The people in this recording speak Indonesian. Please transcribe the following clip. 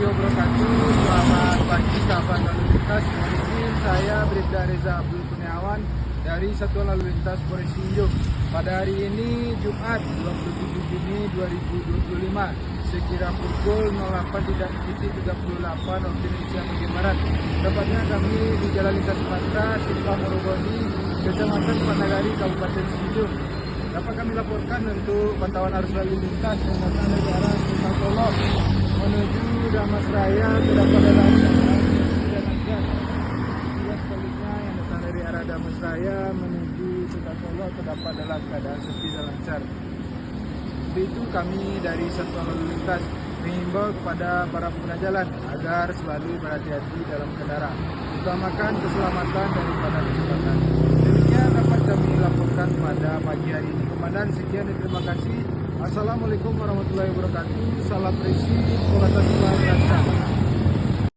warahmatullahi wabarakatuh. Selamat pagi sahabat lalu lintas. Mohon izin, saya Bribda Reza Abdul Kurniawan dari Satuan Lalu Lintas Polres Tinjau. Pada hari ini Jumat 27 Juni 2025 sekira pukul 08.38 waktu Indonesia bagian Barat. Tepatnya kami di Jalan Lintas Sumatera, Simpang Morogoni, Kecamatan Panagari, Kabupaten Tinjau. Dapat kami laporkan untuk pantauan arus lalu lintas yang datang dari arah Kota Solo menuju Damas Raya terdapat dalam keadaan dan lancar. Juga sebaliknya yang datang dari arah Damas Raya menuju Kota Solo terdapat dalam keadaan sepi dan lancar. Untuk itu kami dari Satuan Lalu Lintas mengimbau kepada para pengguna jalan agar selalu berhati-hati dalam kendaraan, utamakan keselamatan daripada kecepatan. Demikian dapat kami laporkan pada pagi hari ini. Komandan, sekian dan terima kasih. Assalamualaikum warahmatullahi wabarakatuh. Salam presisi,